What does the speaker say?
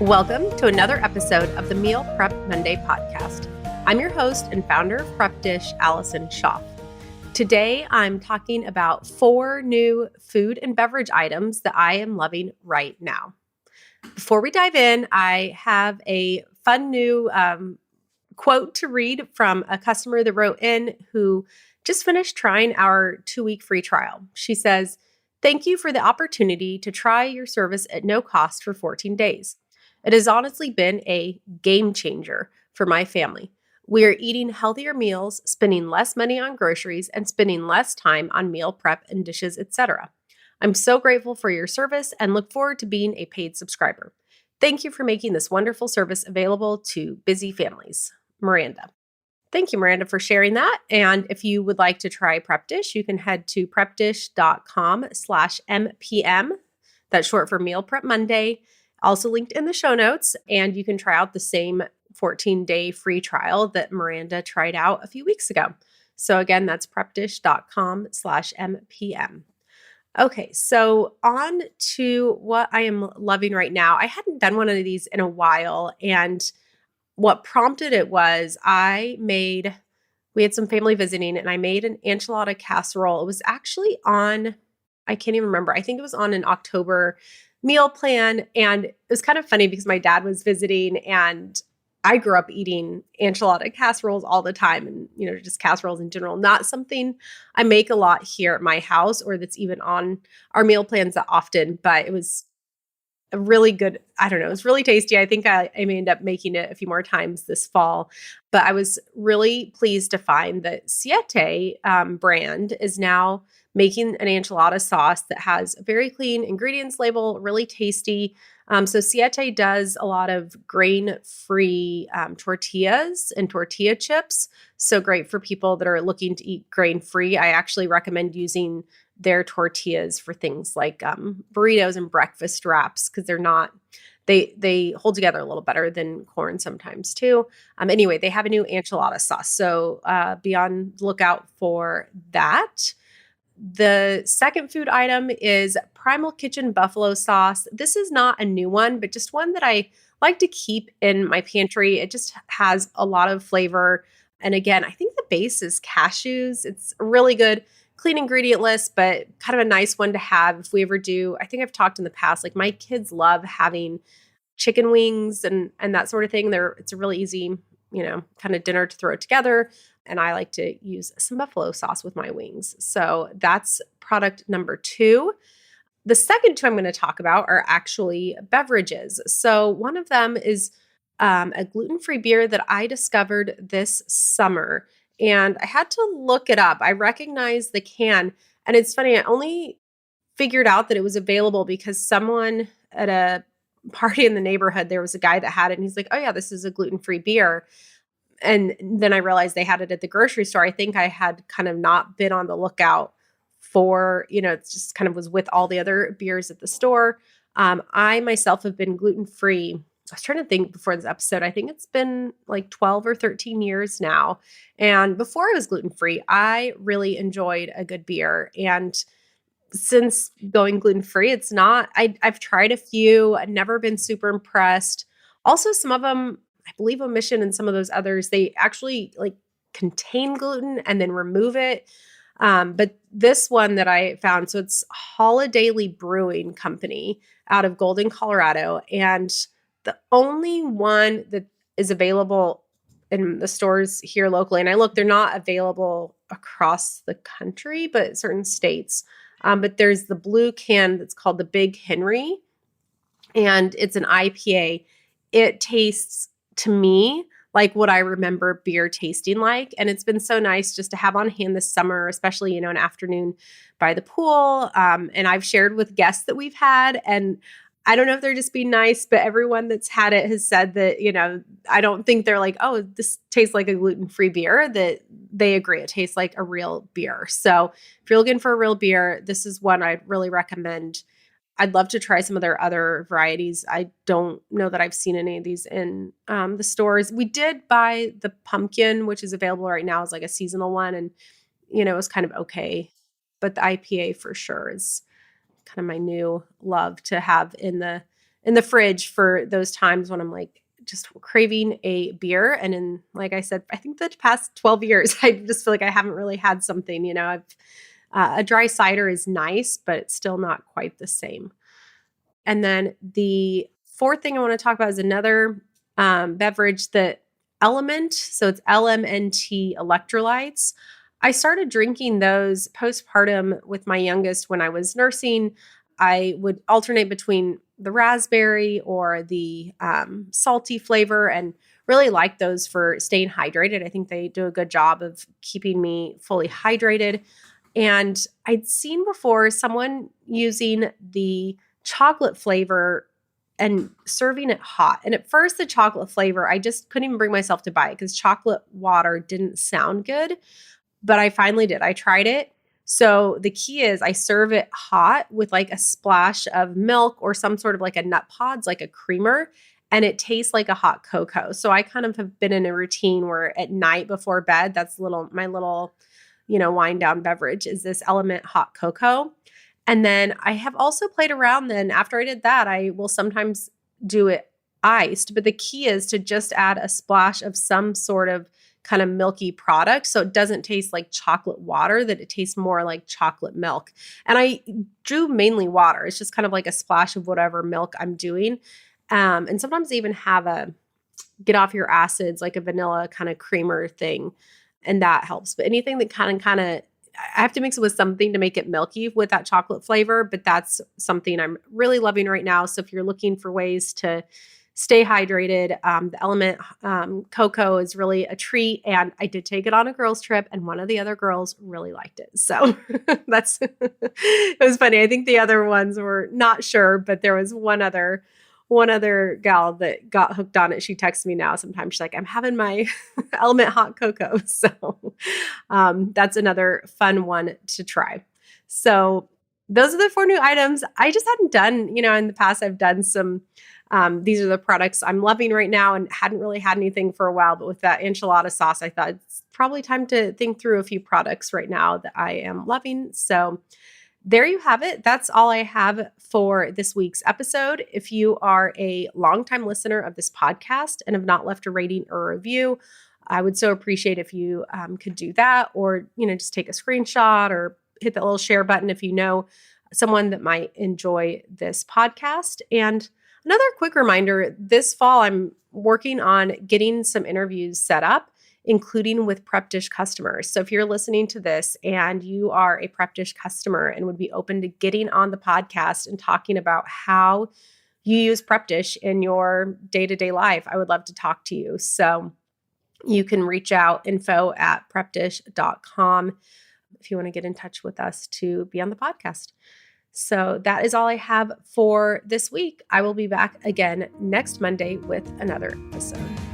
Welcome to another episode of the Meal Prep Monday podcast. I'm your host and founder of Prep Dish, Allison Schaaf. Today, I'm talking about 4 new food and beverage items that I am loving right now. Before we dive in, I have a fun new quote to read from a customer that wrote in who just finished trying our 2-week free trial. She says, "Thank you for the opportunity to try your service at no cost for 14 days. It has honestly been a game changer for my family. We are eating healthier meals, spending less money on groceries, and spending less time on meal prep and dishes, etc. I'm so grateful for your service and look forward to being a paid subscriber. Thank you for making this wonderful service available to busy families. Miranda." Thank you, Miranda, for sharing that. And if you would like to try Prep Dish, you can head to prepdish.com/MPM. That's short for Meal Prep Monday. Also linked in the show notes. And you can try out the same 14-day free trial that Miranda tried out a few weeks ago. So again, that's prepdish.com/MPM. Okay, so on to what I am loving right now. I hadn't done one of these in a while, and what prompted it was we had some family visiting, and I made an enchilada casserole. It was actually on, I can't even remember. I think it was on an October meal plan. And it was kind of funny because my dad was visiting, and I grew up eating enchilada casseroles all the time, and, just casseroles in general, not something I make a lot here at my house or that's even on our meal plans that often, but it was a really good, it was really tasty. I think I may end up making it a few more times this fall, but I was really pleased to find that Siete Brand is now making an enchilada sauce that has a very clean ingredients label, really tasty. So Siete does a lot of grain-free tortillas and tortilla chips. So great for people that are looking to eat grain-free. I actually recommend using their tortillas for things like burritos and breakfast wraps, because they hold together a little better than corn sometimes too. Anyway, they have a new enchilada sauce. So be on the lookout for that. The second food item is Primal Kitchen buffalo sauce. This is not a new one, but just one that I like to keep in my pantry. It just has a lot of flavor. And again, I think the base is cashews. It's really good, clean ingredient list, but kind of a nice one to have if we ever do. I think I've talked in the past, like my kids love having chicken wings and that sort of thing. It's a really easy, kind of dinner to throw together. And I like to use some buffalo sauce with my wings. So that's product number 2. The second 2 I'm going to talk about are actually beverages. So one of them is a gluten-free beer that I discovered this summer. And I had to look it up. I recognized the can. And it's funny, I only figured out that it was available because someone at a party in the neighborhood, there was a guy that had it. And he's like, "Oh yeah, this is a gluten-free beer." And then I realized they had it at the grocery store. I think I had kind of not been on the lookout for, it just kind of was with all the other beers at the store. I myself have been gluten-free. I was trying to think before this episode. I think it's been like 12 or 13 years now. And before I was gluten-free, I really enjoyed a good beer. And since going gluten-free, I've tried a few. I've never been super impressed. Also, some of them, I believe Omission and some of those others, they actually contain gluten and then remove it. But this one that I found, so it's Holidaily Brewing Company out of Golden, Colorado. And the only one that is available in the stores here locally, and I look, they're not available across the country, but certain states. But there's the blue can that's called the Big Henry, and it's an IPA. It tastes to me like what I remember beer tasting like. And it's been so nice just to have on hand this summer, especially, an afternoon by the pool. And I've shared with guests that we've had, and I don't know if they're just being nice, but everyone that's had it has said that, I don't think they're like, "Oh, this tastes like a gluten-free beer," that they agree. It tastes like a real beer. So if you're looking for a real beer, this is one I'd really recommend. I'd love to try some of their other varieties. I don't know that I've seen any of these in the stores. We did buy the pumpkin, which is available right now as like a seasonal one. And, it was kind of okay. But the IPA for sure is kind of my new love to have in the in the fridge for those times when I'm like just craving a beer. And in, like I said, I think the past 12 years, I just feel like I haven't really had something, I've a dry cider is nice, but it's still not quite the same. And then the fourth thing I want to talk about is another beverage, the LMNT. So it's LMNT electrolytes. I started drinking those postpartum with my youngest when I was nursing. I would alternate between the raspberry or the salty flavor and really like those for staying hydrated. I think they do a good job of keeping me fully hydrated. And I'd seen before someone using the chocolate flavor and serving it hot. And at first, the chocolate flavor, I just couldn't even bring myself to buy it because chocolate water didn't sound good. But I finally did. I tried it. So the key is I serve it hot with like a splash of milk or some sort of like a nut pods, like a creamer, and it tastes like a hot cocoa. So I kind of have been in a routine where at night before bed, that's my little, wind down beverage is this LMNT hot cocoa. And then I have also played around then after I did that, I will sometimes do it iced, but the key is to just add a splash of some sort of kind of milky product. So it doesn't taste like chocolate water, that it tastes more like chocolate milk. And I do mainly water. It's just kind of like a splash of whatever milk I'm doing. And sometimes I even have a get off your acids, like a vanilla kind of creamer thing. And that helps. But anything that kind of, I have to mix it with something to make it milky with that chocolate flavor, but that's something I'm really loving right now. So if you're looking for ways to stay hydrated, the LMNT cocoa is really a treat. And I did take it on a girls' trip, and one of the other girls really liked it. So it was funny. I think the other ones were not sure, but there was one other gal that got hooked on it. She texts me now sometimes. She's like, I'm having my LMNT hot cocoa. So that's another fun one to try. So those are the 4 new items. I just hadn't done, in the past, I've done some, these are the products I'm loving right now and hadn't really had anything for a while. But with that enchilada sauce, I thought it's probably time to think through a few products right now that I am loving. So there you have it. That's all I have for this week's episode. If you are a longtime listener of this podcast and have not left a rating or a review, I would so appreciate if you could do that, or, just take a screenshot or hit that little share button if you know someone that might enjoy this podcast. And another quick reminder, this fall, I'm working on getting some interviews set up, including with Prep Dish customers. So if you're listening to this and you are a Prep Dish customer and would be open to getting on the podcast and talking about how you use Prep Dish in your day-to-day life, I would love to talk to you. So you can reach out, info@prepdish.com, if you want to get in touch with us to be on the podcast. So that is all I have for this week. I will be back again next Monday with another episode.